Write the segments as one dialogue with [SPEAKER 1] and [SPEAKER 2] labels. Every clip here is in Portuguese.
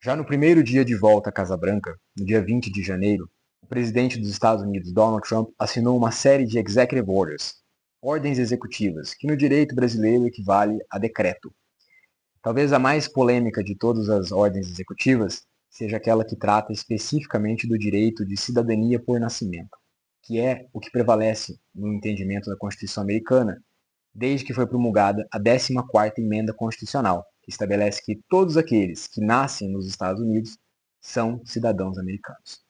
[SPEAKER 1] Já no primeiro dia de volta à Casa Branca, no dia 20 de janeiro, o presidente dos Estados Unidos, Donald Trump, assinou uma série de executive orders, ordens executivas, que no direito brasileiro equivale a decreto. Talvez a mais polêmica de todas as ordens executivas seja aquela que trata especificamente do direito de cidadania por nascimento, que é o que prevalece no entendimento da Constituição americana desde que foi promulgada a 14ª Emenda Constitucional, que estabelece que todos aqueles que nascem nos Estados Unidos são cidadãos americanos.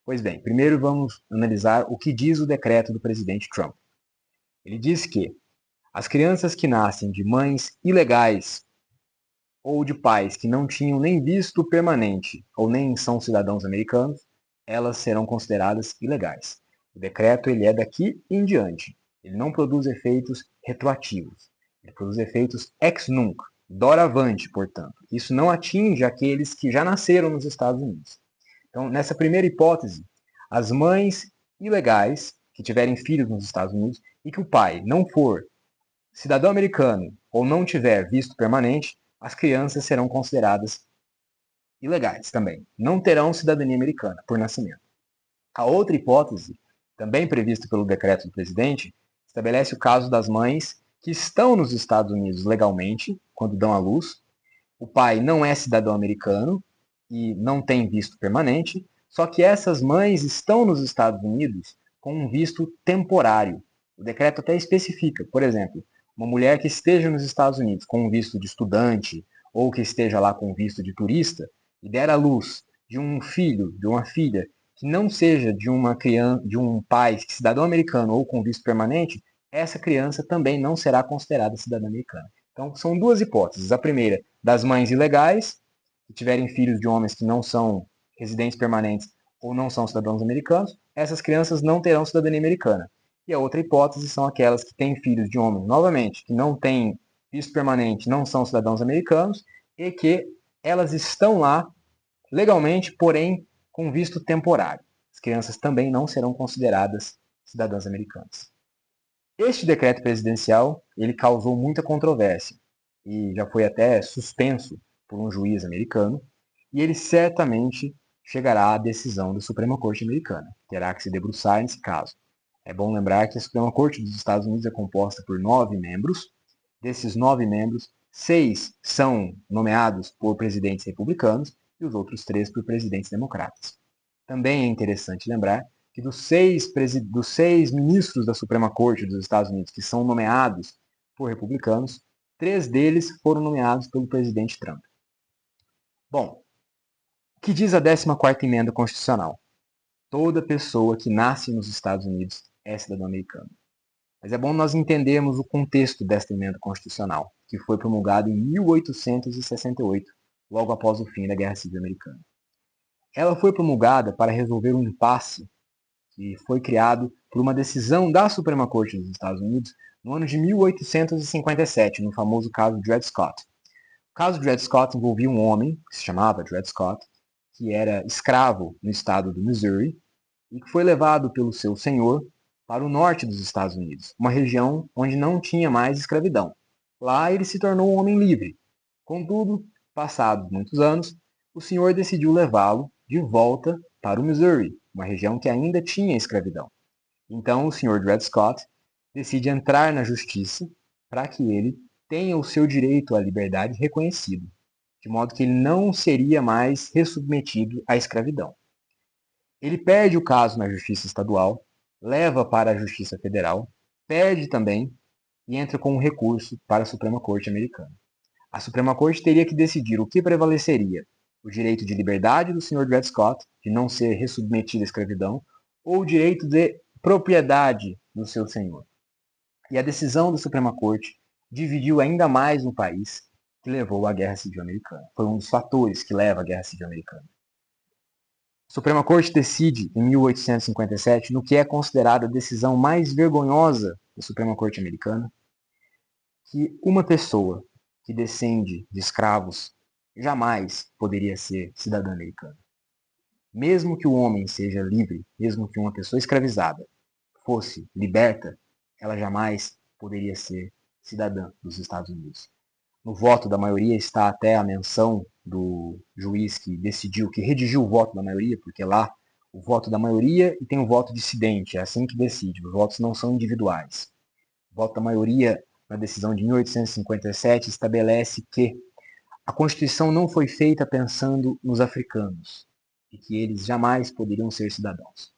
[SPEAKER 1] Pois bem, primeiro vamos analisar o que diz o decreto do presidente Trump. Ele diz que as crianças que nascem de mães ilegais ou de pais que não tinham nem visto permanente ou nem são cidadãos americanos, elas serão consideradas ilegais. O decreto ele é daqui em diante. Ele não produz efeitos retroativos. Ele produz efeitos ex nunc, doravante, portanto. Isso não atinge aqueles que já nasceram nos Estados Unidos. Então, nessa primeira hipótese, as mães ilegais que tiverem filhos nos Estados Unidos e que o pai não for cidadão americano ou não tiver visto permanente, as crianças serão consideradas ilegais também. Não terão cidadania americana por nascimento. A outra hipótese, também prevista pelo decreto do presidente, estabelece o caso das mães que estão nos Estados Unidos legalmente, quando dão à luz. O pai não é cidadão americano e não tem visto permanente, só que essas mães estão nos Estados Unidos com um visto temporário. O decreto até especifica, por exemplo, uma mulher que esteja nos Estados Unidos com um visto de estudante ou que esteja lá com um visto de turista e der à luz de um filho, de uma filha que não seja de uma criança, de um pai cidadão americano ou com visto permanente, essa criança também não será considerada cidadã americana. Então, são duas hipóteses. A primeira, das mães ilegais, que tiverem filhos de homens que não são residentes permanentes ou não são cidadãos americanos, essas crianças não terão cidadania americana. E a outra hipótese são aquelas que têm filhos de homens, novamente, que não têm visto permanente, não são cidadãos americanos e que elas estão lá legalmente, porém com visto temporário. As crianças também não serão consideradas cidadãs americanas. Este decreto presidencial ele causou muita controvérsia e já foi até suspenso por um juiz americano, e ele certamente chegará à decisão da Suprema Corte americana. Terá que se debruçar nesse caso. É bom lembrar que a Suprema Corte dos Estados Unidos é composta por 9 membros. Desses 9 membros, 6 são nomeados por presidentes republicanos e os outros 3 por presidentes democratas. Também é interessante lembrar que dos seis ministros da Suprema Corte dos Estados Unidos que são nomeados por republicanos, 3 deles foram nomeados pelo presidente Trump. Bom, o que diz a 14ª Emenda Constitucional? Toda pessoa que nasce nos Estados Unidos é cidadão americano. Mas é bom nós entendermos o contexto desta emenda constitucional, que foi promulgada em 1868, logo após o fim da Guerra Civil Americana. Ela foi promulgada para resolver um impasse que foi criado por uma decisão da Suprema Corte dos Estados Unidos no ano de 1857, no famoso caso Dred Scott. O caso Dred Scott envolvia um homem, que se chamava Dred Scott, que era escravo no estado do Missouri e que foi levado pelo seu senhor para o norte dos Estados Unidos, uma região onde não tinha mais escravidão. Lá ele se tornou um homem livre. Contudo, passados muitos anos, o senhor decidiu levá-lo de volta para o Missouri, uma região que ainda tinha escravidão. Então o senhor Dred Scott decide entrar na justiça para que ele tenha o seu direito à liberdade reconhecido, de modo que ele não seria mais ressubmetido à escravidão. Ele perde o caso na justiça estadual, leva para a justiça federal, perde também e entra com um recurso para a Suprema Corte americana. A Suprema Corte teria que decidir o que prevaleceria: o direito de liberdade do Sr. Dred Scott, de não ser ressubmetido à escravidão, ou o direito de propriedade do seu senhor. E a decisão da Suprema Corte dividiu ainda mais o país, que levou à Guerra Civil Americana. Foi um dos fatores que leva à Guerra Civil Americana. A Suprema Corte decide, em 1857, no que é considerada a decisão mais vergonhosa da Suprema Corte americana, que uma pessoa que descende de escravos jamais poderia ser cidadã americana. Mesmo que o homem seja livre, mesmo que uma pessoa escravizada fosse liberta, ela jamais poderia ser cidadã dos Estados Unidos. No voto da maioria está até a menção do juiz que decidiu, que redigiu o voto da maioria, porque lá o voto da maioria e tem o voto dissidente, é assim que decide, os votos não são individuais. O voto da maioria na decisão de 1857 estabelece que a Constituição não foi feita pensando nos africanos e que eles jamais poderiam ser cidadãos.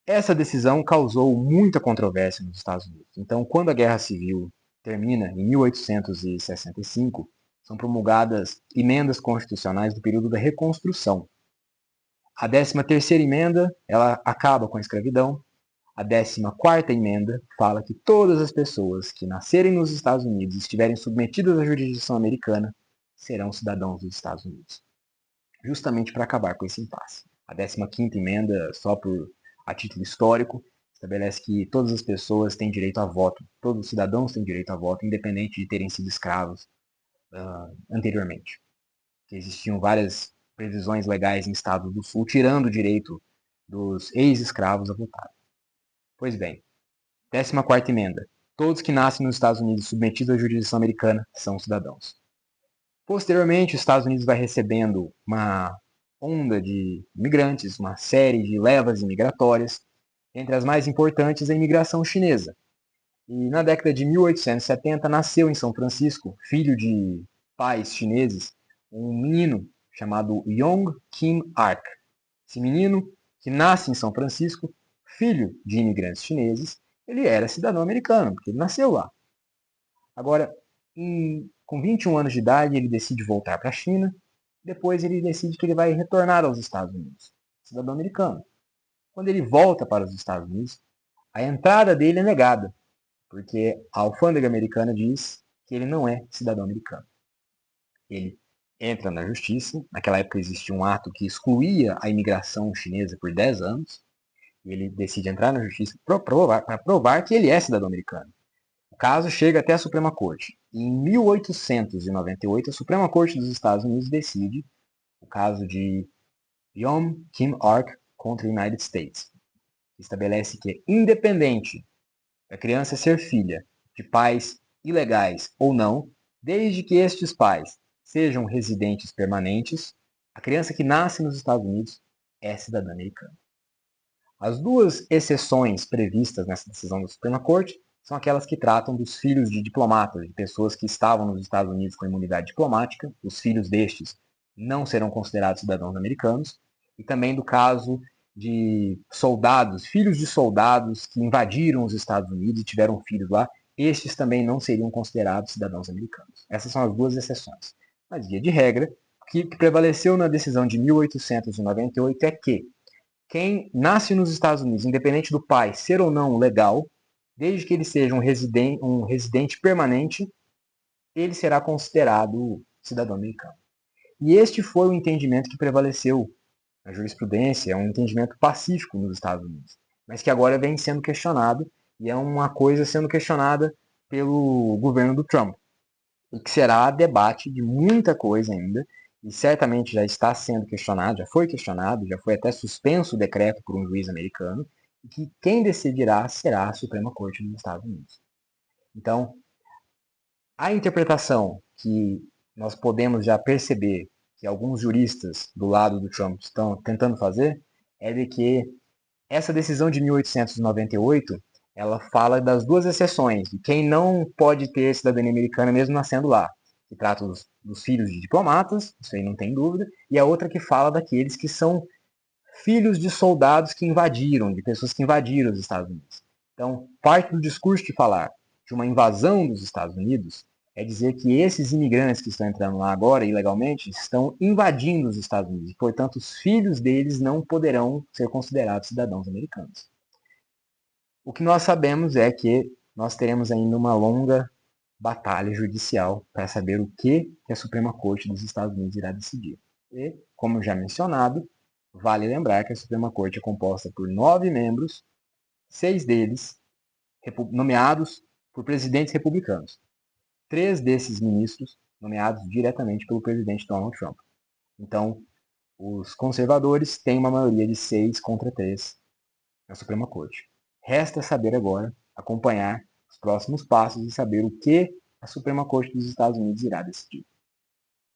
[SPEAKER 1] Essa decisão causou muita controvérsia nos Estados Unidos. Então, quando a Guerra Civil termina, em 1865, são promulgadas emendas constitucionais do período da Reconstrução. A 13ª emenda, ela acaba com a escravidão. A 14ª emenda fala que todas as pessoas que nascerem nos Estados Unidos e estiverem submetidas à jurisdição americana serão cidadãos dos Estados Unidos. Justamente para acabar com esse impasse. A 15ª emenda, só a título histórico, estabelece que todas as pessoas têm direito a voto, todos os cidadãos têm direito a voto, independente de terem sido escravos anteriormente. Que existiam várias previsões legais em estados do Sul, tirando o direito dos ex-escravos a votar. Pois bem, 14ª emenda. Todos que nascem nos Estados Unidos submetidos à jurisdição americana são cidadãos. Posteriormente, os Estados Unidos vai recebendo uma onda de imigrantes, uma série de levas imigratórias, entre as mais importantes a imigração chinesa. E na década de 1870 nasceu em São Francisco, filho de pais chineses, um menino chamado Yong Kim Ark. Esse menino, que nasce em São Francisco, filho de imigrantes chineses, ele era cidadão americano, porque ele nasceu lá. Agora, com 21 anos de idade, ele decide voltar para a China. Depois ele decide que ele vai retornar aos Estados Unidos, cidadão americano. Quando ele volta para os Estados Unidos, a entrada dele é negada, porque a alfândega americana diz que ele não é cidadão americano. Ele entra na justiça. Naquela época existia um ato que excluía a imigração chinesa por 10 anos. E ele decide entrar na justiça para provar que ele é cidadão americano. O caso chega até a Suprema Corte. Em 1898, a Suprema Corte dos Estados Unidos decide o caso de Yong Kim Ark contra o United States. Que estabelece que, independente da criança ser filha de pais ilegais ou não, desde que estes pais sejam residentes permanentes, a criança que nasce nos Estados Unidos é cidadã americana. As duas exceções previstas nessa decisão da Suprema Corte são aquelas que tratam dos filhos de diplomatas, de pessoas que estavam nos Estados Unidos com imunidade diplomática. Os filhos destes não serão considerados cidadãos americanos. E também do caso de soldados, filhos de soldados que invadiram os Estados Unidos e tiveram filhos lá. Estes também não seriam considerados cidadãos americanos. Essas são as duas exceções. Mas, via de regra, o que prevaleceu na decisão de 1898 é que quem nasce nos Estados Unidos, independente do pai ser ou não legal, desde que ele seja um residente permanente, ele será considerado cidadão americano. E este foi o entendimento que prevaleceu na jurisprudência, é um entendimento pacífico nos Estados Unidos, mas que agora vem sendo questionado, e é uma coisa sendo questionada pelo governo do Trump, e que será debate de muita coisa ainda, e certamente já está sendo questionado, já foi até suspenso o decreto por um juiz americano, e que quem decidirá será a Suprema Corte dos Estados Unidos. Então, a interpretação que nós podemos já perceber que alguns juristas do lado do Trump estão tentando fazer é de que essa decisão de 1898 ela fala das duas exceções, de quem não pode ter cidadania americana mesmo nascendo lá, que trata dos filhos de diplomatas, isso aí não tem dúvida, e a outra que fala daqueles que são filhos de soldados que invadiram, de pessoas que invadiram os Estados Unidos. Então, parte do discurso de falar de uma invasão dos Estados Unidos é dizer que esses imigrantes que estão entrando lá agora, ilegalmente, estão invadindo os Estados Unidos, e, portanto, os filhos deles não poderão ser considerados cidadãos americanos. O que nós sabemos é que nós teremos ainda uma longa batalha judicial para saber o que a Suprema Corte dos Estados Unidos irá decidir. E, como já mencionado, vale lembrar que a Suprema Corte é composta por 9 membros, 6 deles nomeados por presidentes republicanos. 3 desses ministros nomeados diretamente pelo presidente Donald Trump. Então, os conservadores têm uma maioria de 6 contra 3 na Suprema Corte. Resta saber agora, acompanhar os próximos passos e saber o que a Suprema Corte dos Estados Unidos irá decidir.